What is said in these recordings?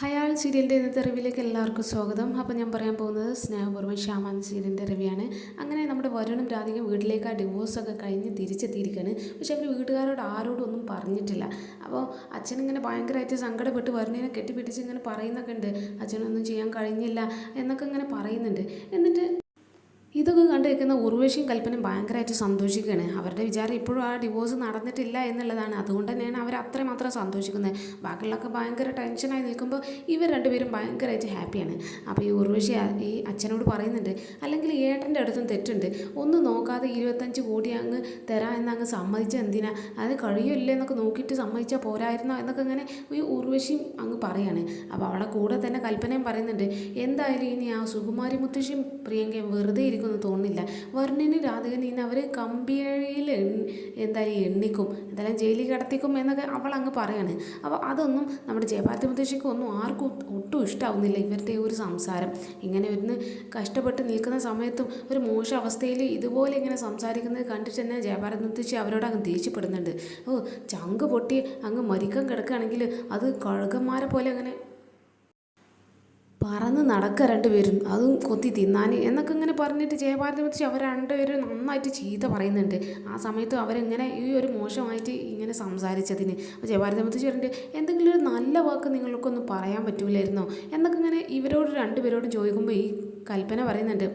ഹയാൾ സീരിയലിൻ്റെ ഇന്നത്തെ റിവ്യൂയിലേക്ക് എല്ലാവർക്കും സ്വാഗതം. അപ്പോൾ ഞാൻ പറയാൻ പോകുന്നത് സ്നേഹപൂർവ്വം ശ്യാമ എന്ന സീരിയലിൻ്റെ റിവ്യൂയാണ്. അങ്ങനെ നമ്മുടെ വരുണും രാധികയും വീട്ടിലേക്ക് ആ ഡിവോഴ്സൊക്കെ കഴിഞ്ഞ് തിരിച്ചെത്തിയിരിക്കുകയാണ്. പക്ഷേ അവർ വീട്ടുകാരോട് ആരോടും ഒന്നും പറഞ്ഞിട്ടില്ല. അപ്പോൾ അച്ഛനിങ്ങനെ ഭയങ്കരമായിട്ട് സങ്കടപ്പെട്ട് വരുണിനെ കെട്ടിപ്പിടിച്ച് ഇങ്ങനെ പറയുന്നൊക്കെ ഉണ്ട്. അച്ഛനൊന്നും ചെയ്യാൻ കഴിഞ്ഞില്ല എന്നൊക്കെ ഇങ്ങനെ പറയുന്നുണ്ട്. എന്നിട്ട് ഇതൊക്കെ കണ്ടു നിൽക്കുന്ന ഉർവശിയും കൽപ്പനയും ഭയങ്കരമായിട്ട് സന്തോഷിക്കുകയാണ്. അവരുടെ വിചാരം ഇപ്പോഴും ആ ഡിവോഴ്സ് നടന്നിട്ടില്ല എന്നുള്ളതാണ്. അതുകൊണ്ട് തന്നെയാണ് അവർ അത്രമാത്രം സന്തോഷിക്കുന്നത്. ബാക്കിയുള്ളതൊക്കെ ഭയങ്കര ടെൻഷനായി നിൽക്കുമ്പോൾ ഇവർ രണ്ടുപേരും ഭയങ്കരമായിട്ട് ഹാപ്പിയാണ്. അപ്പോൾ ഈ ഉർവശി ഈ അച്ഛനോട് പറയുന്നുണ്ട്, അല്ലെങ്കിൽ ഏട്ടൻ്റെ അടുത്തും തെറ്റുണ്ട്, ഒന്നും നോക്കാതെ 25 കോടി അങ്ങ് തരാം എന്നങ്ങ് സമ്മതിച്ചാൽ എന്തിനാ, അത് കഴിയില്ലേ എന്നൊക്കെ നോക്കിയിട്ട് സമ്മതിച്ചാൽ പോരായിരുന്നോ എന്നൊക്കെ ഇങ്ങനെ ഈ ഉർവശിയും അങ്ങ് പറയാണ്. അപ്പോൾ അവളെ കൂടെ തന്നെ കൽപ്പനയും പറയുന്നുണ്ട്, എന്തായാലും ഇനി ആ സുകുമാരി മുത്തശ്ശിയും പ്രിയങ്കയും വെറുതെ തോന്നുന്നില്ല. വരുണിന് രാധികന് ഇനി അവർ കമ്പിയഴിയിൽ എന്തായാലും എണ്ണിക്കും, എന്തായാലും ജയിലിൽ കിടത്തിക്കും എന്നൊക്കെ അവൾ അങ്ങ് പറയാണ്. അപ്പോൾ അതൊന്നും നമ്മുടെ ജയഭാരതി മുത്തശ്ശിക്ക് ഒന്നും ആർക്കും ഒട്ടും ഇഷ്ടമാവുന്നില്ല. ഇവരുടെ ഒരു സംസാരം ഇങ്ങനെ ഒന്ന് കഷ്ടപ്പെട്ട് നിൽക്കുന്ന സമയത്തും ഒരു മോശം അവസ്ഥയിൽ ഇതുപോലെ ഇങ്ങനെ സംസാരിക്കുന്നത് കണ്ടിട്ട് തന്നെ ജയഭാരതി മുത്തശ്ശി അവരോട് അങ്ങ് ദേഷ്യപ്പെടുന്നുണ്ട്. ചങ്ക് പൊട്ടി അങ്ങ് മരിക്കാൻ കിടക്കുകയാണെങ്കിൽ അത് കഴുകന്മാരെ പോലെ അങ്ങനെ പറന്ന് നടക്കുക രണ്ടുപേരും, അതും കൊത്തി തിന്നാൻ എന്നൊക്കെ ഇങ്ങനെ പറഞ്ഞിട്ട് ജയഭാരതി മുത്തശ്ശി അവർ രണ്ടുപേരും നന്നായിട്ട് ചീത്ത പറയുന്നുണ്ട്. ആ സമയത്ത് അവരിങ്ങനെ ഈ ഒരു മോശമായിട്ട് ഇങ്ങനെ സംസാരിച്ചതിന് അപ്പോൾ ജയഭാരതി മുത്തശ്ശി പറഞ്ഞിട്ട്, എന്തെങ്കിലും ഒരു നല്ല വാക്ക് നിങ്ങൾക്കൊന്നും പറയാൻ പറ്റൂലായിരുന്നോ എന്നൊക്കെ ഇങ്ങനെ ഇവരോട് രണ്ടുപേരോടും ചോദിക്കുമ്പോൾ ഈ കൽപ്പന പറയുന്നുണ്ട്,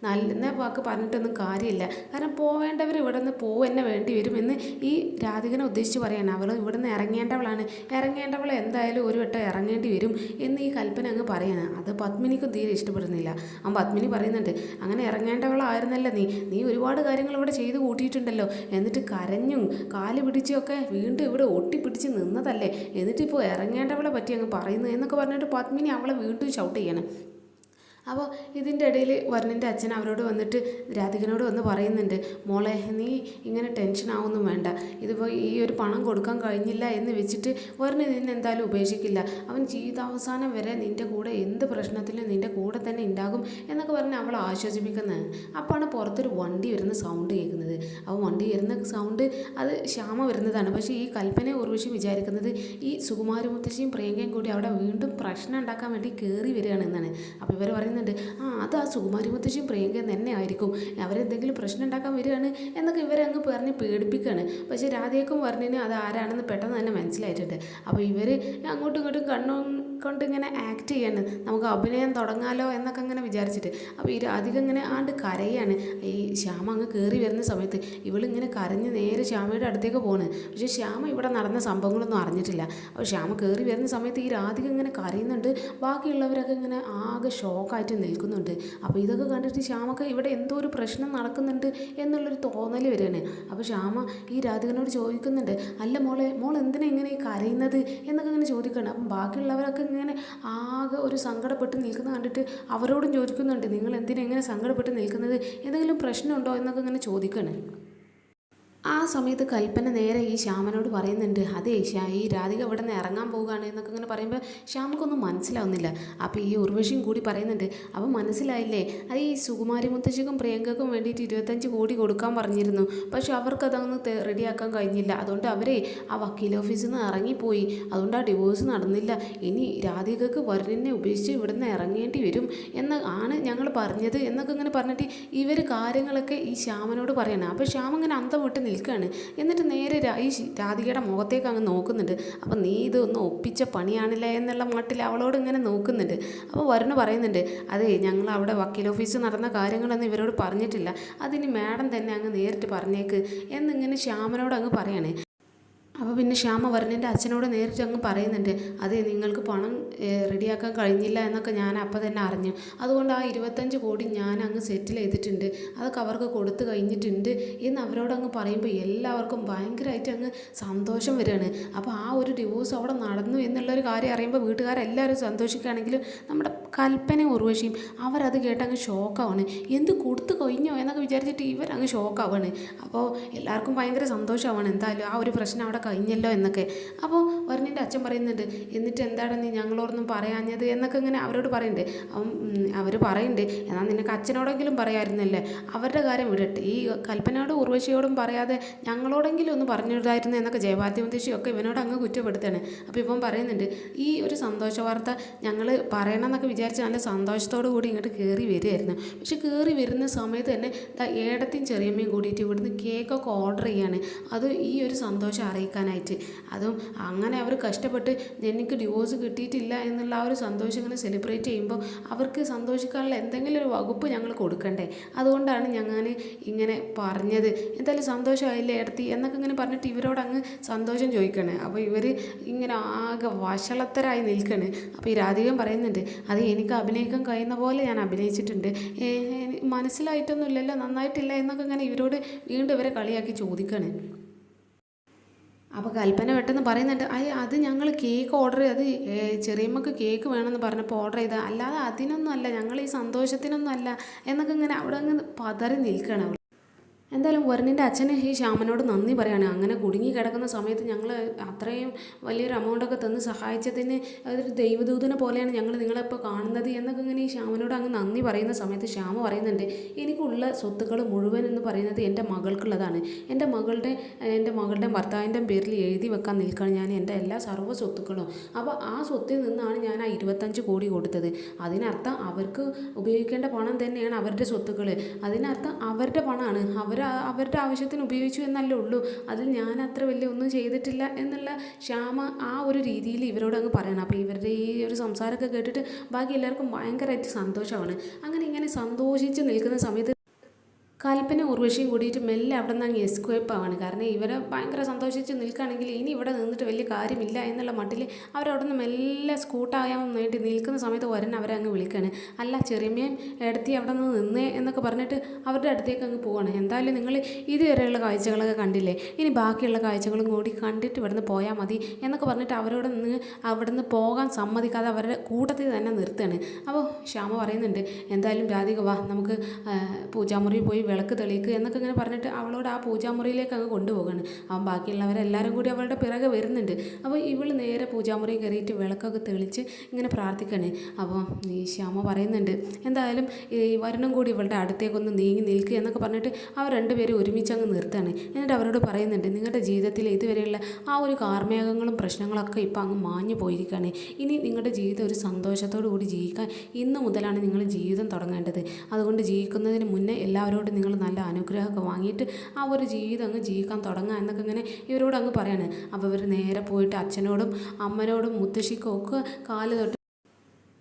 നല്ല വാക്ക് പറഞ്ഞിട്ടൊന്നും കാര്യമില്ല, കാരണം പോവേണ്ടവർ ഇവിടെ നിന്ന് തന്നെ വേണ്ടി വരും എന്ന് ഈ രാധികനെ ഉദ്ദേശിച്ച് പറയാണ്. അവൾ ഇവിടെ നിന്ന് ഇറങ്ങേണ്ടവൾ എന്തായാലും ഒരു വട്ടം ഇറങ്ങേണ്ടി വരും എന്ന് ഈ കൽപ്പന അങ്ങ് പറയാണ്. അത് പത്മിനിക്കും തീരെ ഇഷ്ടപ്പെടുന്നില്ല. ആ പത്മിനി പറയുന്നുണ്ട്, അങ്ങനെ ഇറങ്ങേണ്ടവളായിരുന്നല്ലോ നീ ഒരുപാട് കാര്യങ്ങൾ ഇവിടെ ചെയ്ത് കൂട്ടിയിട്ടുണ്ടല്ലോ, എന്നിട്ട് കരഞ്ഞും കാല് പിടിച്ചൊക്കെ വീണ്ടും ഇവിടെ ഒട്ടിപ്പിടിച്ച് നിന്നതല്ലേ, എന്നിട്ടിപ്പോൾ ഇറങ്ങേണ്ടവളെ പറ്റി അങ്ങ് പറയുന്നു എന്നൊക്കെ പറഞ്ഞിട്ട് പത്മിനി അവളെ വീണ്ടും ഷൗട്ട് ചെയ്യണം. അപ്പോൾ ഇതിൻ്റെ ഇടയിൽ വരുണിൻ്റെ അച്ഛൻ അവരോട് വന്നിട്ട് രാധികനോട് വന്ന് പറയുന്നുണ്ട്, മോളെ നീ ഇങ്ങനെ ടെൻഷനാവൊന്നും വേണ്ട, ഇതിപ്പോൾ ഈ ഒരു പണം കൊടുക്കാൻ കഴിഞ്ഞില്ല എന്ന് വെച്ചിട്ട് വരുണ് നിന്നെ എന്തായാലും ഉപേക്ഷിക്കില്ല, അവൻ ജീവിതാവസാനം വരെ നിൻ്റെ കൂടെ എന്ത് പ്രശ്നത്തിലും നിൻ്റെ കൂടെ തന്നെ ഉണ്ടാകും എന്നൊക്കെ പറഞ്ഞ് അവളെ ആശ്വസിപ്പിക്കുന്നത്. അപ്പോഴാണ് പുറത്തൊരു വണ്ടി വരുന്ന സൗണ്ട് കേൾക്കുന്നത്. അപ്പോൾ വണ്ടി വരുന്ന സൗണ്ട് അത് ശ്യാമ വരുന്നതാണ്. പക്ഷേ ഈ കൽപ്പനയെ ഉർവശി വിചാരിക്കുന്നത് ഈ സുകുമാരി മുത്തശ്ശിയും പ്രിയങ്കയും കൂടി അവിടെ വീണ്ടും പ്രശ്നം ഉണ്ടാക്കാൻ വേണ്ടി കയറി വരികയാണ് എന്നാണ്. അപ്പോൾ ഇവർ പറയുന്നുണ്ട്, അത് ആ സുകുമാരി മുത്തശ്ശിയും പ്രിയങ്കയും തന്നെ ആയിരിക്കും, അവരെന്തെങ്കിലും പ്രശ്നം ഉണ്ടാക്കാൻ വരികയാണ് എന്നൊക്കെ ഇവരെ അങ്ങ് പറഞ്ഞ് പേടിപ്പിക്കുകയാണ്. പക്ഷേ രാധയ്ക്കും വരുണിനും അത് ആരാണെന്ന് പെട്ടെന്ന് തന്നെ മനസ്സിലായിട്ടുണ്ട്. അപ്പോൾ ഇവർ അങ്ങോട്ടും ഇങ്ങോട്ടും കൊണ്ട് ഇങ്ങനെ ആക്ട് ചെയ്യാണ്, നമുക്ക് അഭിനയം തുടങ്ങാലോ എന്നൊക്കെ അങ്ങനെ വിചാരിച്ചിട്ട്. അപ്പോൾ ഈ രാധിക ഇങ്ങനെ കരയാണ്. ഈ ശ്യാമ അങ്ങ് കയറി വരുന്ന സമയത്ത് ഇവളിങ്ങനെ കരഞ്ഞ് നേരെ ശ്യാമയുടെ അടുത്തേക്ക് പോണ്. പക്ഷേ ശ്യാമ ഇവിടെ നടന്ന സംഭവങ്ങളൊന്നും അറിഞ്ഞിട്ടില്ല. അപ്പോൾ ശ്യാമ കയറി വരുന്ന സമയത്ത് ഈ രാധിക ഇങ്ങനെ കരയുന്നുണ്ട്. ബാക്കിയുള്ളവരൊക്കെ ഇങ്ങനെ ആകെ ഷോക്കായിട്ട് നിൽക്കുന്നുണ്ട്. അപ്പോൾ ഇതൊക്കെ കണ്ടിട്ട് ശ്യാമക്ക് ഇവിടെ എന്തോ ഒരു പ്രശ്നം നടക്കുന്നുണ്ട് എന്നുള്ളൊരു തോന്നൽ വരികയാണ്. അപ്പോൾ ശ്യാമ ഈ രാധികനോട് ചോദിക്കുന്നുണ്ട്, അല്ല മോൾ എന്തിനാ ഇങ്ങനെ കരയുന്നത് എന്നൊക്കെ ഇങ്ങനെ ചോദിക്കണം. അപ്പം ബാക്കിയുള്ളവരൊക്കെ ഇങ്ങനെ ആകെ ഒരു സങ്കടപ്പെട്ട് നിൽക്കുന്നത് കണ്ടിട്ട് അവരോടും ചോദിക്കുന്നുണ്ട്, നിങ്ങൾ എന്തിനാ ഇങ്ങനെ സങ്കടപ്പെട്ട് നിൽക്കുന്നത്, എന്തെങ്കിലും പ്രശ്നമുണ്ടോ എന്നൊക്കെ ഇങ്ങനെ ചോദിക്കണം. ആ സമയത്ത് കൽപ്പന നേരെ ഈ ശ്യാമനോട് പറയുന്നുണ്ട്, അതേ ഈ രാധിക ഇവിടെ നിന്ന് ഇറങ്ങാൻ പോവുകയാണ് എന്നൊക്കെ ഇങ്ങനെ പറയുമ്പോൾ ശ്യാമക്കൊന്നും മനസ്സിലാവുന്നില്ല. അപ്പോൾ ഈ ഉർവശിയും കൂടി പറയുന്നുണ്ട്, അപ്പം മനസ്സിലായില്ലേ, അത് ഈ സുകുമാരി മുത്തശ്ശിക്കും പ്രിയങ്കക്കും വേണ്ടിയിട്ട് 25 കോടി കൊടുക്കാൻ പറഞ്ഞിരുന്നു, പക്ഷെ അവർക്കതൊന്ന് റെഡിയാക്കാൻ കഴിഞ്ഞില്ല, അതുകൊണ്ട് അവരെ ആ വക്കീൽ ഓഫീസിൽ നിന്ന് ഇറങ്ങിപ്പോയി, അതുകൊണ്ട് ആ ഡിവോഴ്സ് നടന്നില്ല, ഇനി രാധികക്ക് വരുണിനെ ഉപേക്ഷിച്ച് ഇവിടെ നിന്ന് ഇറങ്ങേണ്ടി വരും ആണ് ഞങ്ങൾ പറഞ്ഞത് എന്നൊക്കെ ഇങ്ങനെ പറഞ്ഞിട്ട് ഇവർ കാര്യങ്ങളൊക്കെ ഈ ശ്യാമനോട് പറയണം. അപ്പോൾ ശ്യാമ ഇങ്ങനെ അന്തം വിട്ട് നിൽക്കുകയാണ്. എന്നിട്ട് നേരെ ഈ രാധികയുടെ മുഖത്തേക്ക് അങ്ങ് നോക്കുന്നുണ്ട്. അപ്പം നീ ഇതൊന്ന് ഒപ്പിച്ച പണിയാണില്ല എന്നുള്ള മട്ടിൽ അവളോട് ഇങ്ങനെ നോക്കുന്നുണ്ട്. അപ്പോൾ വരുണ് പറയുന്നുണ്ട്, അതെ ഞങ്ങൾ അവിടെ വക്കീൽ ഓഫീസിൽ നടന്ന കാര്യങ്ങളൊന്നും ഇവരോട് പറഞ്ഞിട്ടില്ല, അതിന് മാഡം തന്നെ അങ്ങ് നേരിട്ട് പറഞ്ഞേക്ക് എന്നിങ്ങനെ ശ്യാമനോട് അങ്ങ് പറയാണ്. അപ്പോൾ പിന്നെ ശ്യാമ വരുണിൻ്റെ അച്ഛനോട് നേരിട്ട് അങ്ങ് പറയുന്നുണ്ട്, അതെ നിങ്ങൾക്ക് പണം റെഡിയാക്കാൻ കഴിഞ്ഞില്ല എന്നൊക്കെ ഞാൻ അപ്പം തന്നെ അറിഞ്ഞു, അതുകൊണ്ട് ആ 25 കോടി ഞാൻ അങ്ങ് സെറ്റിൽ ചെയ്തിട്ടുണ്ട്, അതൊക്കെ അവർക്ക് കൊടുത്തു കഴിഞ്ഞിട്ടുണ്ട് എന്ന് അവരോട് അങ്ങ് പറയുമ്പോൾ എല്ലാവർക്കും ഭയങ്കരമായിട്ട് അങ്ങ് സന്തോഷം വരികയാണ്. അപ്പോൾ ആ ഒരു ഡിവോഴ്സ് അവിടെ നടന്നു എന്നുള്ളൊരു കാര്യം അറിയുമ്പോൾ വീട്ടുകാരെല്ലാവരും സന്തോഷിക്കുകയാണെങ്കിലും നമ്മുടെ കൽപ്പനയും ഉർവശിയും അവരത് കേട്ടങ്ങ് ഷോക്കാവാണ്. എന്ത് കൊടുത്തു കഴിഞ്ഞോ എന്നൊക്കെ വിചാരിച്ചിട്ട് ഇവരങ്ങ് ഷോക്കാവാണ്. അപ്പോൾ എല്ലാവർക്കും ഭയങ്കര സന്തോഷമാവാണ്. എന്തായാലും ആ ഒരു പ്രശ്നം അവിടെ കഴിഞ്ഞല്ലോ എന്നൊക്കെ. അപ്പോൾ വരുണിൻ്റെ അച്ഛൻ പറയുന്നുണ്ട്, എന്നിട്ട് എന്താണ് നീ ഞങ്ങളോടൊന്നും പറയാഞ്ഞത് എന്നൊക്കെ ഇങ്ങനെ അവരോട് പറയുന്നുണ്ട്. അവർ പറയുന്നുണ്ട്, എന്നാൽ നിനക്ക് അച്ഛനോടെങ്കിലും പറയാമായിരുന്നല്ലേ, അവരുടെ കാര്യം വിടട്ടെ, ഈ കൽപ്പനയോടും ഉർവശിയോടും പറയാതെ ഞങ്ങളോടെങ്കിലും ഒന്ന് പറഞ്ഞിടായിരുന്നു എന്നൊക്കെ ജയഭാരതി മുത്തശ്ശിയൊക്കെ ഇവനോട് അങ്ങ് കുറ്റപ്പെടുത്താണ്. അപ്പോൾ ഇവൻ പറയുന്നുണ്ട്, ഈ ഒരു സന്തോഷ വാർത്ത ഞങ്ങൾ പറയണം എന്നൊക്കെ വിചാരിച്ച് നല്ല സന്തോഷത്തോടു കൂടി ഇങ്ങോട്ട് കയറി വരികയായിരുന്നു. പക്ഷെ കയറി വരുന്ന സമയത്ത് തന്നെ ഏടത്തെയും ചെറിയമ്മയും കൂടിയിട്ട് ഇവിടുന്ന് കേക്കൊക്കെ ഓർഡർ ചെയ്യാണ്, അത് ഈ ഒരു സന്തോഷം അറിയിക്കാനായിട്ട്. അതും അങ്ങനെ അവർ കഷ്ടപ്പെട്ട് എനിക്ക് ഡിവോഴ്സ് കിട്ടിയിട്ടില്ല എന്നുള്ള ആ ഒരു സന്തോഷം ഇങ്ങനെ സെലിബ്രേറ്റ് ചെയ്യുമ്പോൾ അവർക്ക് സന്തോഷിക്കാനുള്ള എന്തെങ്കിലും ഒരു വകുപ്പ് ഞങ്ങൾ കൊടുക്കണ്ടേ, അതുകൊണ്ടാണ് ഞങ്ങൾ ഇങ്ങനെ പറഞ്ഞത്. എന്തായാലും സന്തോഷമായില്ലേ ഏടത്തി എന്നൊക്കെ ഇങ്ങനെ പറഞ്ഞിട്ട് ഇവരോട് അങ്ങ് സന്തോഷം ചോദിക്കണേ. അപ്പോൾ ഇവർ ഇങ്ങനെ ആകെ വഷളത്തരായി നിൽക്കണ്. അപ്പോൾ ഈ രാധികം പറയുന്നുണ്ട്, അത് എനിക്ക് അഭിനയിക്കാൻ കഴിയുന്ന പോലെ ഞാൻ അഭിനയിച്ചിട്ടുണ്ട്, മനസ്സിലായിട്ടൊന്നുമില്ലല്ലോ, നന്നായിട്ടില്ല എന്നൊക്കെ ഇങ്ങനെ ഇവരോട് വീണ്ടും ഇവരെ കളിയാക്കി ചോദിക്കണ്. അപ്പോൾ കൽപ്പന പെട്ടെന്ന് പറയുന്നുണ്ട്, അത് ഞങ്ങൾ കേക്ക് ഓർഡർ ചെയ്ത്, ചെറിയമ്മക്ക് കേക്ക് വേണമെന്ന് പറഞ്ഞപ്പോൾ ഓർഡർ ചെയ്താൽ, അല്ലാതെ അതിനൊന്നും അല്ല, ഞങ്ങൾ ഈ സന്തോഷത്തിനൊന്നും അല്ല എന്നൊക്കെ ഇങ്ങനെ അവിടെ അങ്ങ് പതറി നിൽക്കണം. എന്തായാലും വരുണിൻ്റെ അച്ഛന് ഈ ശ്യാമനോട് നന്ദി പറയാണ്. അങ്ങനെ കുടുങ്ങി കിടക്കുന്ന സമയത്ത് ഞങ്ങൾ അത്രയും വലിയൊരു എമൗണ്ടൊക്കെ തന്ന് സഹായിച്ചതിന് അതൊരു ദൈവദൂതനെ പോലെയാണ് ഞങ്ങൾ നിങ്ങളിപ്പോൾ കാണുന്നത് എന്നൊക്കെ ഇങ്ങനെ ഈ ശ്യാമനോട് അങ്ങ് നന്ദി പറയുന്ന സമയത്ത് ശ്യാമ പറയുന്നുണ്ട്, എനിക്കുള്ള സ്വത്തുക്കൾ മുഴുവൻ എന്ന് പറയുന്നത് എൻ്റെ മകൾക്കുള്ളതാണ്. എൻ്റെ മകളുടെ ഭർത്താവിൻ്റെ പേരിൽ എഴുതി വെക്കാൻ നിൽക്കുകയാണ് ഞാൻ എൻ്റെ എല്ലാ സർവ്വ സ്വത്തുക്കളും. അപ്പോൾ ആ സ്വത്തിൽ നിന്നാണ് ഞാൻ ആ 25 കോടി കൊടുത്തത്. അതിനർത്ഥം അവർക്ക് ഉപയോഗിക്കേണ്ട പണം തന്നെയാണ് അവരുടെ സ്വത്തുക്കൾ. അതിനർത്ഥം അവരുടെ പണമാണ്, അവരുടെ ആവശ്യത്തിന് ഉപയോഗിച്ചു എന്നല്ലേ ഉള്ളൂ, അതിൽ ഞാൻ അത്ര വലിയ ഒന്നും ചെയ്തിട്ടില്ല എന്നുള്ള ശ്യാമ ആ ഒരു രീതിയിൽ ഇവരോട് അങ്ങ് പറയണം. അപ്പോൾ ഇവരുടെ ഈ ഒരു സംസാരമൊക്കെ കേട്ടിട്ട് ബാക്കി എല്ലാവർക്കും ഭയങ്കരമായിട്ട് സന്തോഷമാണ്. അങ്ങനെ ഇങ്ങനെ സന്തോഷിച്ച് നിൽക്കുന്ന സമയത്ത് കൽപ്പന ഉർവശിയും കൂടിയിട്ട് മെല്ലെ അവിടെ നിന്ന് അങ്ങ് എസ്കേപ്പ് ആവാണ്. കാരണം ഇവരെ ഭയങ്കര സന്തോഷിച്ച് നിൽക്കുകയാണെങ്കിൽ ഇനി ഇവിടെ നിന്നിട്ട് വലിയ കാര്യമില്ല എന്നുള്ള മട്ടിൽ അവരവിടെ നിന്ന് മെല്ലെ സ്കൂട്ടാകാൻ വേണ്ടി നിൽക്കുന്ന സമയത്ത് വരൻ അവരെ അങ്ങ് വിളിക്കുകയാണ്. അല്ല ചെറിയമ്മയും എടുത്തി അവിടെ നിന്ന് നിന്നേ എന്നൊക്കെ പറഞ്ഞിട്ട് അവരുടെ അടുത്തേക്ക് അങ്ങ് പോവാണ്. എന്തായാലും നിങ്ങൾ ഇതുവരെയുള്ള കാഴ്ചകളൊക്കെ കണ്ടില്ലേ, ഇനി ബാക്കിയുള്ള കാഴ്ചകളും കൂടി കണ്ടിട്ട് ഇവിടുന്ന് പോയാൽ മതി എന്നൊക്കെ പറഞ്ഞിട്ട് അവരോട് നിന്ന് അവിടുന്ന് പോകാൻ സമ്മതിക്കാതെ അവരുടെ കൂട്ടത്തിൽ തന്നെ നിർത്തുകയാണ്. അപ്പോൾ ശ്യാമ പറയുന്നുണ്ട്, എന്തായാലും രാധിക വാ, നമുക്ക് പൂജാമുറി പോയി വിളക്ക് തെളിയിക്കുക എന്നൊക്കെ ഇങ്ങനെ പറഞ്ഞിട്ട് അവളോട് ആ പൂജാമുറിയിലേക്ക് അങ്ങ് കൊണ്ടുപോകുകയാണ്. അവൻ ബാക്കിയുള്ളവരെല്ലാവരും കൂടി അവളുടെ പിറകെ വരുന്നുണ്ട്. അപ്പോൾ ഇവൾ നേരെ പൂജാമുറി കയറിയിട്ട് വിളക്കൊക്കെ തെളിച്ച് ഇങ്ങനെ പ്രാർത്ഥിക്കുകയാണ്. അപ്പോൾ ഈ ശ്യാമ പറയുന്നുണ്ട്, എന്തായാലും ഈ വരുണും കൂടി ഇവളുടെ അടുത്തേക്കൊന്ന് നീങ്ങി നിൽക്കുക എന്നൊക്കെ പറഞ്ഞിട്ട് അവർ രണ്ടുപേരും ഒരുമിച്ച് അങ്ങ് നിർത്തുകയാണ്. എന്നിട്ട് അവരോട് പറയുന്നുണ്ട്, നിങ്ങളുടെ ജീവിതത്തിൽ ഇതുവരെയുള്ള ആ ഒരു കാർമേഘങ്ങളും പ്രശ്നങ്ങളൊക്കെ ഇപ്പോൾ അങ്ങ് മാഞ്ഞു പോയിരിക്കുകയാണ്. ഇനി നിങ്ങളുടെ ജീവിതം ഒരു സന്തോഷത്തോടു കൂടി ജീവിക്കാൻ ഇന്ന് മുതലാണ് നിങ്ങൾ ജീവിതം തുടങ്ങേണ്ടത്. അതുകൊണ്ട് ജീവിക്കുന്നതിന് മുന്നേ എല്ലാവരോടും നിങ്ങൾ നല്ല അനുഗ്രഹമൊക്കെ വാങ്ങിയിട്ട് ആ ഒരു ജീവിതം അങ്ങ് ജീവിക്കാൻ തുടങ്ങുക എന്നൊക്കെ ഇങ്ങനെ ഇവരോട് അങ്ങ് പറയാണ്. അപ്പോൾ ഇവർ നേരെ പോയിട്ട് അച്ഛനോടും അമ്മനോടും മുത്തശ്ശിക്കും ഒക്കെ കാല്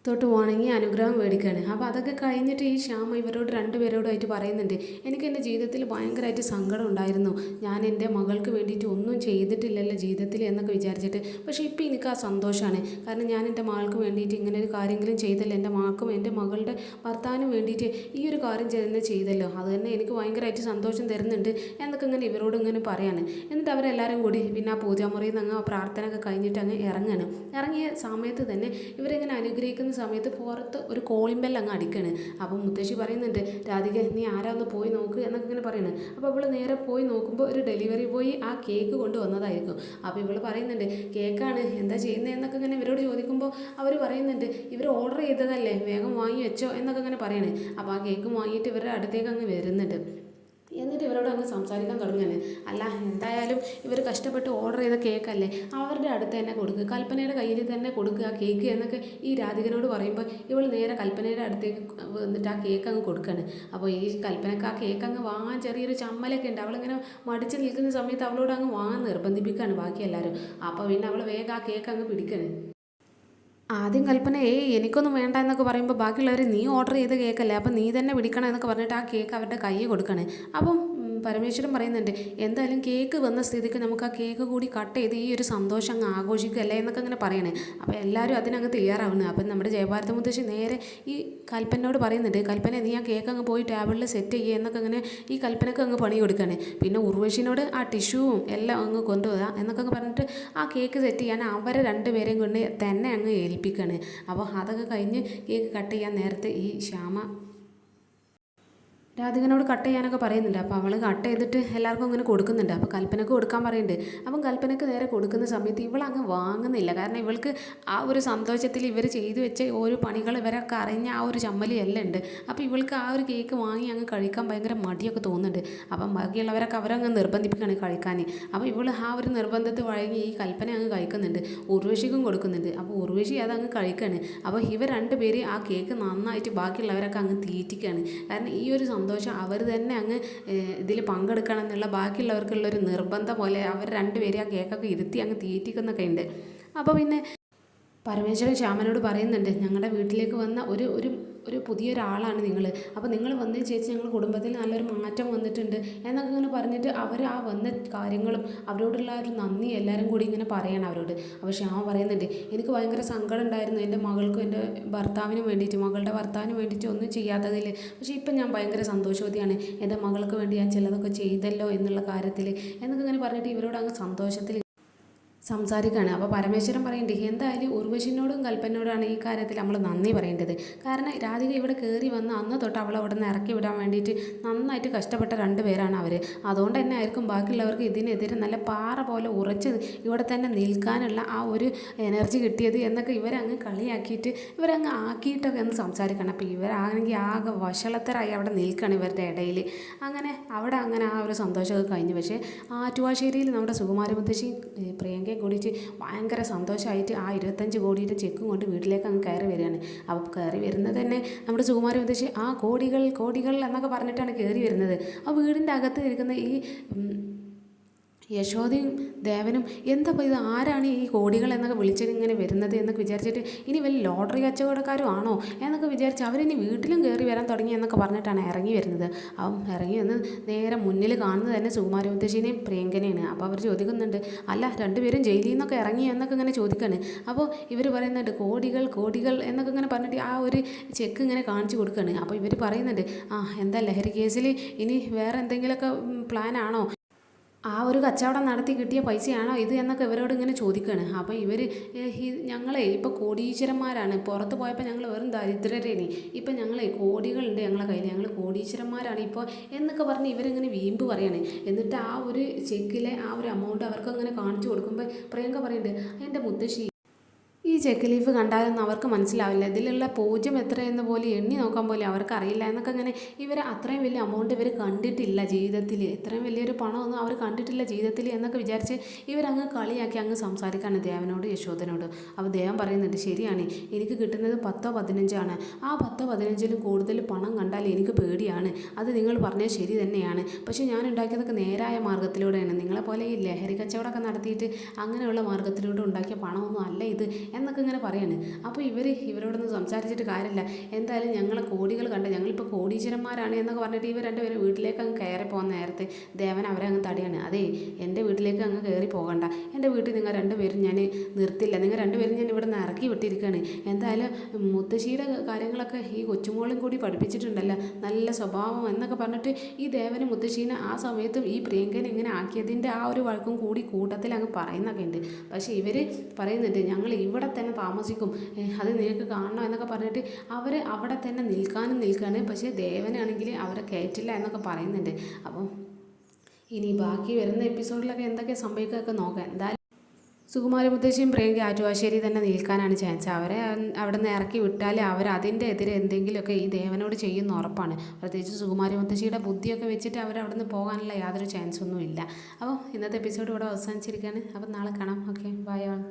തൊട്ട് വണങ്ങി അനുഗ്രഹം മേടിക്കുകയാണ്. അപ്പോൾ അതൊക്കെ കഴിഞ്ഞിട്ട് ഈ ശ്യാമ ഇവരോട് രണ്ടുപേരോടായിട്ട് പറയുന്നുണ്ട്, എനിക്ക് എൻ്റെ ജീവിതത്തിൽ ഭയങ്കരമായിട്ട് സങ്കടം ഉണ്ടായിരുന്നു, ഞാൻ എൻ്റെ മകൾക്ക് വേണ്ടിയിട്ട് ഒന്നും ചെയ്തിട്ടില്ലല്ലോ ജീവിതത്തിൽ എന്നൊക്കെ വിചാരിച്ചിട്ട്. പക്ഷേ ഇപ്പോൾ എനിക്ക് ആ സന്തോഷമാണ്, കാരണം ഞാൻ എൻ്റെ മകൾക്ക് വേണ്ടിയിട്ട് ഇങ്ങനെ ഒരു കാര്യമെങ്കിലും ചെയ്തല്ലോ, എൻ്റെ മകൾക്കും എൻ്റെ മകളുടെ ഭർത്താവിനും വേണ്ടിയിട്ട് ഈ ഒരു കാര്യം തന്നെ ചെയ്തല്ലോ, അത് തന്നെ എനിക്ക് ഭയങ്കരമായിട്ട് സന്തോഷം തരുന്നുണ്ട് എന്നൊക്കെ ഇങ്ങനെ ഇവരോട് ഇങ്ങനെ പറയാണ്. എന്നിട്ട് അവരെല്ലാവരും കൂടി പിന്നെ ആ പൂജാമുറിയിൽ നിന്ന് അങ്ങ് പ്രാർത്ഥനയൊക്കെ കഴിഞ്ഞിട്ട് അങ്ങ് ഇറങ്ങുകയാണ്. ഇറങ്ങിയ സമയത്ത് തന്നെ ഇവരെങ്ങനെ അനുഗ്രഹിക്കുന്ന സമയത്ത് പുറത്ത് ഒരു കോളിംഗ് ബെൽ അങ്ങ് അടിക്കണ്. അപ്പം മുത്തശ്ശി പറയുന്നുണ്ട്, രാധിക നീ ആരാ ഒന്ന് പോയി നോക്ക് എന്നൊക്കെ ഇങ്ങനെ പറയുന്നത്. അപ്പോൾ അവൾ നേരെ പോയി നോക്കുമ്പോൾ ഒരു ഡെലിവറി ബോയ് ആ കേക്ക് കൊണ്ടുവന്നതായിരിക്കും. അപ്പോൾ ഇവൾ പറയുന്നുണ്ട്, കേക്കാണ്, എന്താ ചെയ്യുന്നത് എന്നൊക്കെ ഇങ്ങനെ ഇവരോട് ചോദിക്കുമ്പോൾ അവർ പറയുന്നുണ്ട്, ഇവർ ഓർഡർ ചെയ്തതല്ലേ, വേഗം വാങ്ങി വെച്ചോ എന്നൊക്കെ ഇങ്ങനെ പറയണേ. അപ്പോൾ ആ കേക്ക് വാങ്ങിയിട്ട് ഇവരുടെ അടുത്തേക്ക് അങ്ങ് വരുന്നുണ്ട്. എന്നിട്ട് ഇവരോട് അങ്ങ് സംസാരിക്കാൻ തുടങ്ങുകയാണ്. അല്ല എന്തായാലും ഇവർ കഷ്ടപ്പെട്ട് ഓർഡർ ചെയ്ത കേക്കല്ലേ, അവരുടെ അടുത്ത് തന്നെ കൊടുക്കുക, കൽപ്പനയുടെ കയ്യിൽ തന്നെ കൊടുക്കുക ആ കേക്ക് എന്നൊക്കെ ഈ രാധികനോട് പറയുമ്പോൾ ഇവൾ നേരെ കൽപ്പനയുടെ അടുത്തേക്ക് വന്നിട്ട് ആ കേക്ക് അങ്ങ് കൊടുക്കുകയാണ്. അപ്പോൾ ഈ കൽപ്പനക്ക് ആ കേക്ക് അങ്ങ് വാങ്ങാൻ ചെറിയൊരു ചമ്മലൊക്കെ ഉണ്ട്. അവളിങ്ങനെ മടിച്ച് നിൽക്കുന്ന സമയത്ത് അവളോട് അങ്ങ് വാങ്ങാൻ നിർബന്ധിപ്പിക്കുകയാണ് ബാക്കി എല്ലാവരും. അപ്പോൾ പിന്നെ അവൾ വേഗം ആ കേക്ക് അങ്ങ് പിടിക്കുകയാണ്. ആദ്യം കൽപ്പന എനിക്കൊന്നും വേണ്ട എന്നൊക്കെ പറയുമ്പോൾ ബാക്കിയുള്ളവർ നീ ഓർഡർ ചെയ്ത കേക്കല്ലേ, അപ്പം നീ തന്നെ പിടിക്കണം എന്നൊക്കെ പറഞ്ഞിട്ട് ആ കേക്ക് അവരുടെ കയ്യിൽ കൊടുക്കണേ. അപ്പം പരമേശ്വരൻ പറയുന്നുണ്ട്, എന്തായാലും കേക്ക് വന്ന സ്ഥിതിക്ക് നമുക്ക് ആ കേക്ക് കൂടി കട്ട് ചെയ്ത് ഈ ഒരു സന്തോഷം അങ്ങ് ആഘോഷിക്കുകയല്ലേ എന്നൊക്കെ അങ്ങനെ പറയണേ. അപ്പോൾ എല്ലാവരും അതിനങ്ങ് തയ്യാറാവുന്നു. അപ്പം നമ്മുടെ ജയഭാരത മുത്തശ്ശി നേരെ ഈ കൽപ്പനയോട് പറയുന്നുണ്ട്, കൽപ്പന നീ ആ കേക്ക് അങ്ങ് പോയി ടേബിളിൽ സെറ്റ് ചെയ്യുക എന്നൊക്കെ അങ്ങനെ ഈ കൽപ്പനക്ക് അങ്ങ് പണി കൊടുക്കുകയാണ്. പിന്നെ ഉർവശിനോട് ആ ടിഷ്യൂവും എല്ലാം അങ്ങ് കൊണ്ടുപോകാം എന്നൊക്കെ പറഞ്ഞിട്ട് ആ കേക്ക് സെറ്റ് ചെയ്യാൻ അവരെ രണ്ടുപേരെയും കൊണ്ട് തന്നെ അങ്ങ് ഏൽപ്പിക്കുകയാണ്. അപ്പോൾ അതൊക്കെ കഴിഞ്ഞ് കേക്ക് കട്ട് ചെയ്യാൻ നേരത്തെ ഈ ശ്യാമ രാധികനോട് കട്ട് ചെയ്യാനൊക്കെ പറയുന്നുണ്ട്. അപ്പോൾ അവൾ കട്ട് ചെയ്തിട്ട് എല്ലാവർക്കും അങ്ങനെ കൊടുക്കുന്നുണ്ട്. അപ്പോൾ കൽപ്പനക്ക് കൊടുക്കാൻ പറയുന്നുണ്ട്. അപ്പം കൽപ്പനക്ക് നേരെ കൊടുക്കുന്ന സമയത്ത് ഇവളങ്ങ് വാങ്ങുന്നില്ല. കാരണം ഇവൾക്ക് ആ ഒരു സന്തോഷത്തിൽ ഇവർ ചെയ്തു വെച്ച ഓരോ പണികൾ ഇവരൊക്കെ അറിഞ്ഞ ആ ഒരു ചമ്മലി എല്ലാം ഉണ്ട്. അപ്പോൾ ഇവൾക്ക് ആ ഒരു കേക്ക് വാങ്ങി അങ്ങ് കഴിക്കാൻ ഭയങ്കര മടിയൊക്കെ തോന്നുന്നുണ്ട്. അപ്പം ബാക്കിയുള്ളവരൊക്കെ അവരങ്ങ് നിർബന്ധിപ്പിക്കുകയാണ് കഴിക്കാൻ. അപ്പോൾ ഇവൾ ആ ഒരു നിർബന്ധത്തിൽ വഴങ്ങി ഈ കൽപ്പന അങ്ങ് കഴിക്കുന്നുണ്ട്. ഉർവശിക്കും കൊടുക്കുന്നുണ്ട്. അപ്പോൾ ഉർവശി അതങ്ങ് കഴിക്കുകയാണ്. അപ്പോൾ ഇവർ രണ്ടുപേര് ആ കേക്ക് നന്നായിട്ട് ബാക്കിയുള്ളവരൊക്കെ അങ്ങ് തീറ്റിക്കുകയാണ്. കാരണം ഈ ഒരു സന്തോഷം അവർ തന്നെ അങ്ങ് ഇതിൽ പങ്കെടുക്കണം എന്നുള്ള ബാക്കിയുള്ളവർക്കുള്ളൊരു നിർബന്ധം പോലെ അവർ രണ്ടുപേരും ആ കേക്കൊക്കെ ഇരുത്തി അങ്ങ് തീറ്റിക്കുന്നൊക്കെ ഉണ്ട്. അപ്പോൾ പിന്നെ പരമേശ്വരൻ ശ്യാമനോട് പറയുന്നുണ്ട്, ഞങ്ങളുടെ വീട്ടിലേക്ക് വന്ന ഒരു ഒരു ഒരു പുതിയൊരാളാണ് നിങ്ങൾ. അപ്പോൾ നിങ്ങൾ വന്നതിന് ചേച്ചി ഞങ്ങൾ കുടുംബത്തിൽ നല്ലൊരു മാറ്റം വന്നിട്ടുണ്ട് എന്നൊക്കെ ഇങ്ങനെ പറഞ്ഞിട്ട് അവർ ആ വന്ന കാര്യങ്ങളും അവരോടുള്ള ഒരു നന്ദി എല്ലാവരും കൂടി ഇങ്ങനെ പറയണം അവരോട്. അപ്പോൾ ശ്യാമ പറയുന്നുണ്ട്, എനിക്ക് ഭയങ്കര സങ്കടം ഉണ്ടായിരുന്നു എൻ്റെ മകൾക്കും എൻ്റെ ഭർത്താവിനും വേണ്ടിയിട്ട്, മകളുടെ ഭർത്താവിന് വേണ്ടിയിട്ട് ഒന്നും ചെയ്യാത്തതിൽ. പക്ഷേ ഇപ്പം ഞാൻ ഭയങ്കര സന്തോഷവതിയാണ്, എൻ്റെ മകൾക്ക് വേണ്ടി ഞാൻ ചിലതൊക്കെ ചെയ്തല്ലോ എന്നുള്ള കാര്യത്തിൽ എന്നൊക്കെ ഇങ്ങനെ പറഞ്ഞിട്ട് ഇവരോട് അങ്ങ് സന്തോഷത്തിൽ സംസാരിക്കുകയാണ്. അപ്പോൾ പരമേശ്വരൻ പറയുന്നുണ്ട്, എന്തായാലും ഉർവശിനോടും കൽപ്പനയോടാണ് ഈ കാര്യത്തിൽ നമ്മൾ നന്ദി പറയേണ്ടത്. കാരണം രാധിക ഇവിടെ കയറി വന്ന് അന്ന് തൊട്ട് അവളെ അവിടെ നിന്ന് ഇറക്കി വിടാൻ വേണ്ടിയിട്ട് നന്നായിട്ട് കഷ്ടപ്പെട്ട രണ്ടുപേരാണ് അവർ. അതുകൊണ്ട് തന്നെ ആയിരിക്കും ബാക്കിയുള്ളവർക്ക് ഇതിനെതിരെ നല്ല പാറ പോലെ ഉറച്ച് ഇവിടെ തന്നെ നിൽക്കാനുള്ള ആ ഒരു എനർജി കിട്ടിയത് എന്നൊക്കെ ഇവരങ്ങ് കളിയാക്കിയിട്ട് ഇവരങ്ങ് ആക്കിയിട്ടൊക്കെ ഒന്ന് സംസാരിക്കണം. അപ്പോൾ ഇവരാണെങ്കിൽ ആകെ വഷളത്തരായി അവിടെ നിൽക്കുകയാണ് ഇവരുടെ ഇടയിൽ. അങ്ങനെ അവിടെ അങ്ങനെ ആ ഒരു സന്തോഷമൊക്കെ കഴിഞ്ഞു. പക്ഷേ ആറ്റുവാശ്ശേരിയിൽ നമ്മുടെ സുകുമാരി മുത്തശ്ശി പ്രിയങ്ക കൂടിയിട്ട് ഭയങ്കര സന്തോഷമായിട്ട് ആ 25 കോടിയുടെ ചെക്കും കൊണ്ട് വീട്ടിലേക്ക് അങ്ങ് കയറി വരികയാണ്. അപ്പോൾ കയറി വരുന്നത് തന്നെ നമ്മുടെ സുകുമാരി മുത്തശ്ശി ആ കോടികൾ കോടികൾ എന്നൊക്കെ പറഞ്ഞിട്ടാണ് കയറി വരുന്നത്. ആ വീടിൻ്റെ അകത്ത് ഇരിക്കുന്ന ഈ യശോദയും ദേവനും എന്താ ഇത്, ആരാണ് ഈ കോടികൾ എന്നൊക്കെ വിളിച്ചിട്ട് ഇങ്ങനെ വരുന്നത് എന്നൊക്കെ വിചാരിച്ചിട്ട് ഇനി വല്ല ലോട്ടറി കച്ചവടക്കാരും ആണോ എന്നൊക്കെ വിചാരിച്ച് അവരിനി വീട്ടിലും കയറി വരാൻ തുടങ്ങി എന്നൊക്കെ പറഞ്ഞിട്ടാണ് ഇറങ്ങി വരുന്നത്. അപ്പം ഇറങ്ങി വന്ന് നേരെ മുന്നിൽ കാണുന്നത് തന്നെ സുകുമാരി മുത്തശ്ശിനെയും പ്രിയങ്കനെയാണ്. അപ്പോൾ അവർ ചോദിക്കുന്നുണ്ട്, അല്ല രണ്ടുപേരും ജയിലിൽ നിന്നൊക്കെ ഇറങ്ങി എന്നൊക്കെ ഇങ്ങനെ ചോദിക്കുകയാണ്. അപ്പോൾ ഇവർ പറയുന്നുണ്ട് കോടികൾ കോടികൾ എന്നൊക്കെ ഇങ്ങനെ പറഞ്ഞിട്ട് ആ ഒരു ചെക്ക് ഇങ്ങനെ കാണിച്ചു കൊടുക്കുകയാണ്. അപ്പോൾ ഇവർ പറയുന്നുണ്ട്, എന്താ ലഹരി കേസിൽ ഇനി വേറെ എന്തെങ്കിലുമൊക്കെ പ്ലാനാണോ, ആ ഒരു കച്ചവടം നടത്തി കിട്ടിയ പൈസയാണോ ഇത് എന്നൊക്കെ ഇവരോട് ഇങ്ങനെ ചോദിക്കുകയാണ്. അപ്പോൾ ഇവർ ഞങ്ങളെ ഇപ്പോൾ കോടീശ്വരന്മാരാണ്, പുറത്ത് പോയപ്പോൾ ഞങ്ങൾ വെറും ദരിദ്രരേനി, ഇപ്പം ഞങ്ങളെ കോടികളുണ്ട് ഞങ്ങളെ കയ്യിൽ, ഞങ്ങൾ കോടീശ്വരന്മാരാണ് ഇപ്പോൾ എന്നൊക്കെ പറഞ്ഞ് ഇവരിങ്ങനെ വീമ്പ് പറയാണ്. എന്നിട്ട് ആ ഒരു ചെക്കിലെ ആ ഒരു എമൗണ്ട് അവർക്ക് അങ്ങനെ കാണിച്ചു കൊടുക്കുമ്പോൾ പ്രിയങ്ക പറയുന്നുണ്ട്, എൻ്റെ മുത്തശ്ശി ഈ ചെക്ക് ലീഫ് കണ്ടാലൊന്നും അവർക്ക് മനസ്സിലാവില്ല, ഇതിലുള്ള പൂജ്യം എത്രയെന്ന് പോലും എണ്ണി നോക്കാൻ പോലും അവർക്ക് അറിയില്ല എന്നൊക്കെ ഇങ്ങനെ ഇവർ അത്രയും വലിയ എമൗണ്ട് ഇവർ കണ്ടിട്ടില്ല ജീവിതത്തിൽ, ഇത്രയും വലിയൊരു പണമൊന്നും അവർ കണ്ടിട്ടില്ല ജീവിതത്തിൽ എന്നൊക്കെ വിചാരിച്ച് ഇവരങ്ങ് കളിയാക്കി അങ്ങ് സംസാരിക്കാണ് ദേവനോട് യശോദനോട്. അപ്പോൾ ദേവൻ പറയുന്നുണ്ട്, ശരിയാണ് എനിക്ക് കിട്ടുന്നത് 10 15 ആ 10 15 കൂടുതൽ പണം കണ്ടാൽ എനിക്ക് പേടിയാണ്, അത് നിങ്ങൾ പറഞ്ഞത് ശരി തന്നെയാണ്, പക്ഷേ ഞാൻ ഉണ്ടാക്കിയതൊക്കെ നേരായ മാർഗ്ഗത്തിലൂടെയാണ്, നിങ്ങളെപ്പോലെ ഈ ലഹരി കച്ചവടമൊക്കെ നടത്തിയിട്ട് അങ്ങനെയുള്ള മാർഗ്ഗത്തിലൂടെ ഉണ്ടാക്കിയ പണമൊന്നും അല്ല ഇത് എന്നൊക്കെ ഇങ്ങനെ പറയാണ്. അപ്പോൾ ഇവരോടൊന്നും സംസാരിച്ചിട്ട് കാര്യമില്ല, എന്തായാലും ഞങ്ങളെ കോടികൾ കണ്ട ഞങ്ങളിപ്പോൾ കോടീശ്വരന്മാരാണ് എന്നൊക്കെ പറഞ്ഞിട്ട് ഇവർ രണ്ടുപേരും വീട്ടിലേക്ക് അങ്ങ് കയറി പോകുന്ന നേരത്തെ ദേവൻ അവരെ അങ്ങ് തടിയാണ്. അതേ എൻ്റെ വീട്ടിലേക്ക് അങ്ങ് കയറി പോകണ്ട, എൻ്റെ വീട്ടിൽ നിങ്ങൾ രണ്ടുപേരും ഞാൻ നിർത്തില്ല, നിങ്ങൾ രണ്ടുപേരും ഞാൻ ഇവിടെ നിന്ന് ഇറക്കി വിട്ടിരിക്കുകയാണ്. എന്തായാലും മുത്തശ്ശിയുടെ കാര്യങ്ങളൊക്കെ ഈ കൊച്ചുമോളും കൂടി പഠിപ്പിച്ചിട്ടുണ്ടല്ലോ, നല്ല സ്വഭാവം എന്നൊക്കെ പറഞ്ഞിട്ട് ഈ ദേവനും മുത്തശ്ശീനെ ആ സമയത്തും ഈ പ്രിയങ്കനെ ഇങ്ങനെ ആക്കിയതിൻ്റെ ആ ഒരു വഴക്കും കൂടി കൂട്ടത്തിൽ അങ്ങ് പറയുന്നൊക്കെ ഉണ്ട്. പക്ഷേ ഇവർ പറയുന്നുണ്ട്, ഞങ്ങൾ ഇവിടെ തന്നെ താമസിക്കും, അത് നിനക്ക് കാണണം എന്നൊക്കെ പറഞ്ഞിട്ട് അവർ അവിടെ തന്നെ നിൽക്കുകയാണ്. പക്ഷേ ദേവനാണെങ്കിൽ അവരെ കയറ്റില്ല എന്നൊക്കെ പറയുന്നുണ്ട്. അപ്പം ഇനി ബാക്കി വരുന്ന എപ്പിസോഡിലൊക്കെ എന്തൊക്കെ സംഭവിക്കുകയൊക്കെ നോക്കാം. എന്തായാലും സുകുമാരി മുത്തശ്ശിയും പ്രിയങ്ക ആറ്റുവാശ്ശേരി തന്നെ നിൽക്കാനാണ് ചാൻസ്. അവരെ അവിടെ നിന്ന് ഇറക്കി വിട്ടാൽ അവർ അതിൻ്റെ എതിരെ എന്തെങ്കിലുമൊക്കെ ഈ ദേവനോട് ചെയ്യുന്ന ഉറപ്പാണ്. പ്രത്യേകിച്ച് സുകുമാരി മുത്തശ്ശിയുടെ ബുദ്ധിയൊക്കെ വെച്ചിട്ട് അവർ അവിടെ നിന്ന് പോകാനുള്ള യാതൊരു ചാൻസൊന്നും ഇല്ല. അപ്പോൾ ഇന്നത്തെ എപ്പിസോഡ് ഇവിടെ അവസാനിച്ചിരിക്കുകയാണ്. അപ്പോൾ നാളെ കാണാം. Okay, bye all.